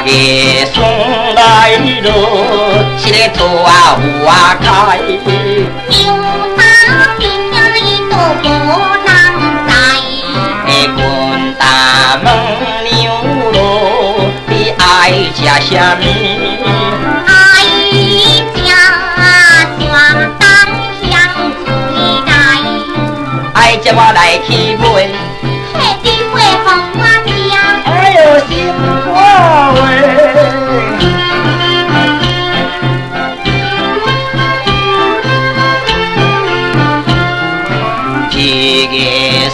个送来了，这土啊花开，牛打比家一朵无人知。滚大问牛肉，你爱吃什么？爱吃山东香水来，爱吃我来去买。迄滴话互我听。哎呦，心肝话。一个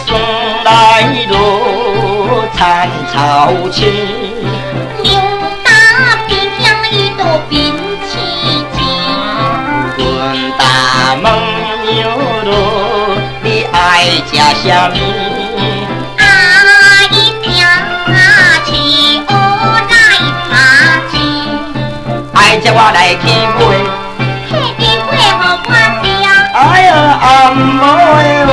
送来了田草青，牛打比乡一朵冰淇淋。滚大问牛肉，你爱吃什么？爱吃饲鹅来爬钱。爱吃我来去买。迄滴话互我听。哎呀，阿妹喂！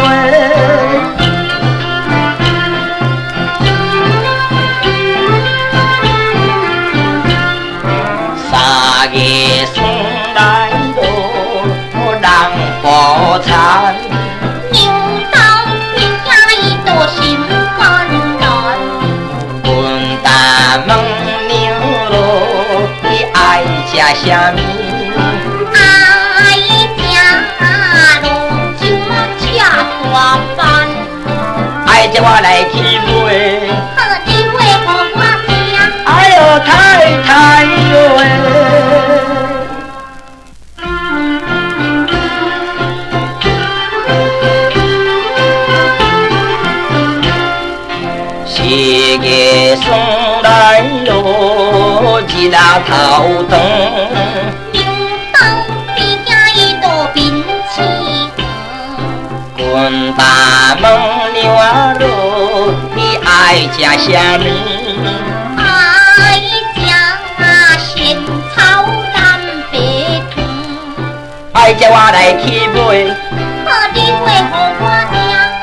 三个送来了人破产，牛刀比下一朵心烦乱。滚大问牛肉，你爱吃什么？爱吃龙酒吃大饭。爱吃我来去买。好滴话互我听。哎呦，太太哟是个送来了一拉头灯，牛刀比下一朵冰淇淋。滚大问牛肉，你爱吃什么？爱吃仙草蓝白汤。爱吃我来去买。好滴话互我听。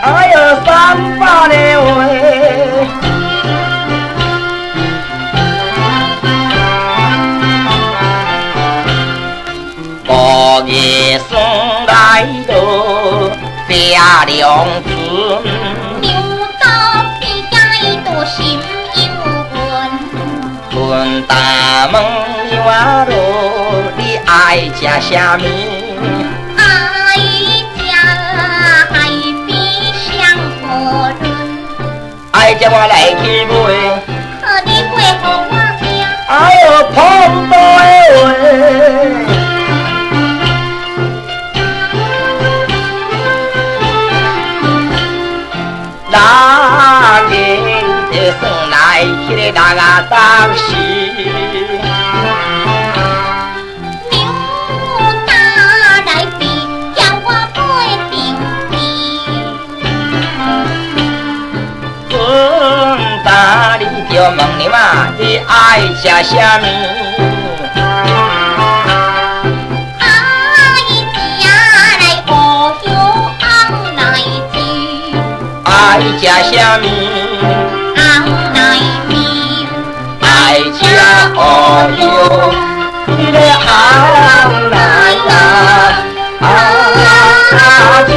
哎呦，300的话。五月送来了白凉春，牛刀比下一朵心又温。滚大问牛肉，你爱吃什么？爱吃海边香河润。爱吃我来去买。好滴话互我听。哎呦，碰到的话。那个这送来去的那个当时，牛打来比叫我买定皮。滚大你就问你嘛，你爱吃什么？爱吃来乌香红来煮。爱吃什么？红来面。爱吃哦哟，你的红来呀，啊子。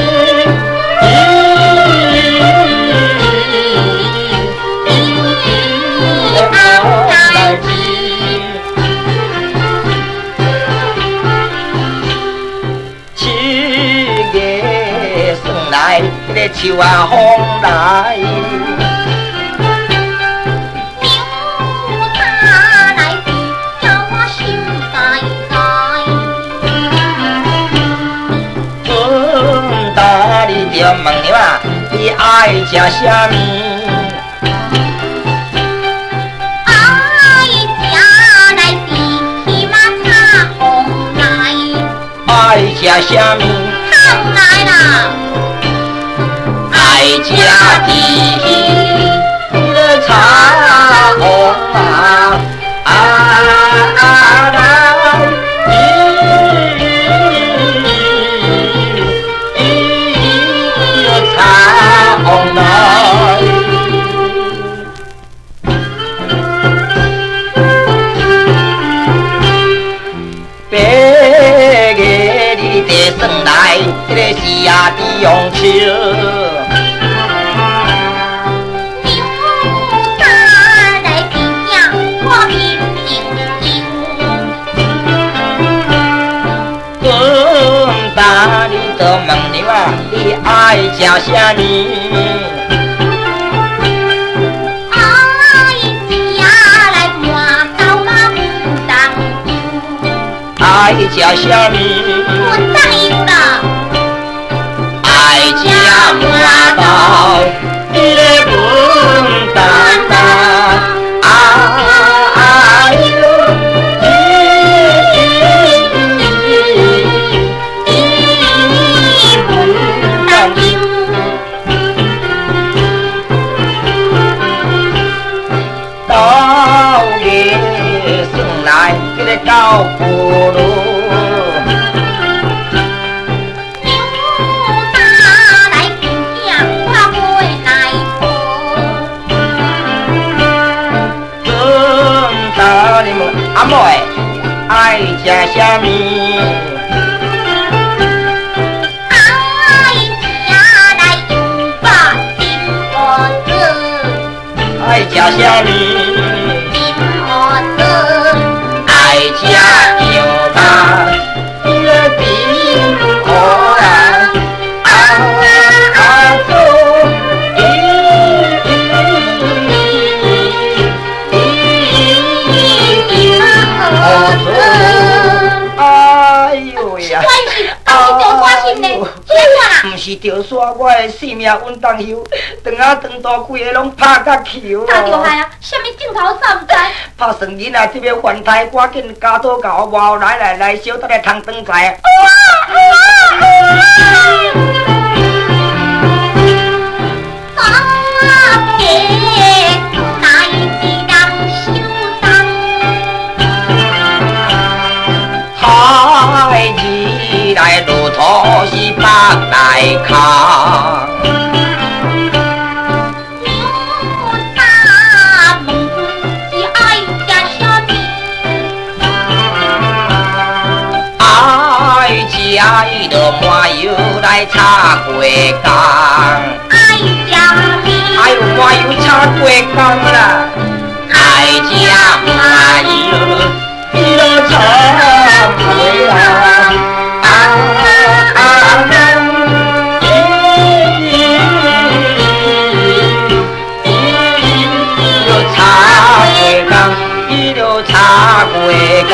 秋啊风来，牛打来比叫我心呆呆。滚大你就问你嘛，你爱吃什么？爱吃来比起码茶红来。爱吃什么？红来啦。爱吃你的茶红啊来，茶红来。大你都问你啊，你爱食啥物？爱食来满豆嘛不当油，爱食啥物？不当油啦。爱食满豆，你咧不当当到不路，牛打来见见我袂来过。真打你们阿妹爱食啥物？爱食来油巴金蚵子，爱食啥物？金蚵子。爱食油吧，你的冰河啊，走，哎呦呀！不是着煞我的性命稳当休，长啊长大规个拢拍甲球打着害啊！什么镜头啥不知？拍算囡仔这边还台，赶紧加多甲我包来，小等来通灯在。海子来路途是北来扛。爱着满油来插过江，爱食米，哎呦满油插过江啦，爱食满油，你都插过江，你都插过江，你都插过江。